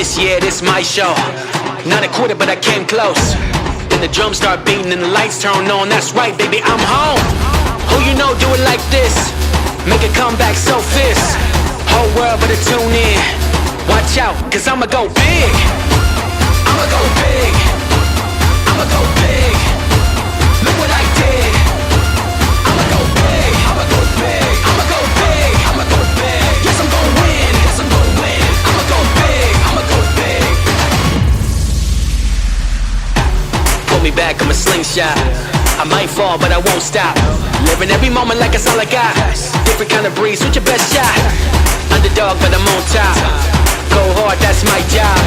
this, yeah, this my show. Not a quitter, but I came close. Then the drums start beating and the lights turn on. That's right, baby, I'm home. Who you know do it like this? Make a comeback so fierce. Whole world better tune in. Watch out, cause I'ma go big. I'ma go big. I'ma go big. Look what I did. I'ma go big. I'ma go big. I'ma go big. I'ma go big. Yes, I'm gon' win. Yes, I'm gon' win. I'ma go big. I'ma go big. Pull me back, I'm a slingshot. I might fall, but I won't stop. Living every moment like it's all I got. Different kind of breeze, with your best shot. Underdog, but I'm on top. Go hard, that's my job.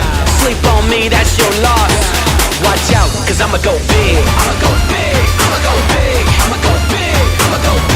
Sleep on me, that's your loss. Watch out, cause I'ma go big. I'ma go big. I'ma go big. I'ma go big. I'ma go big.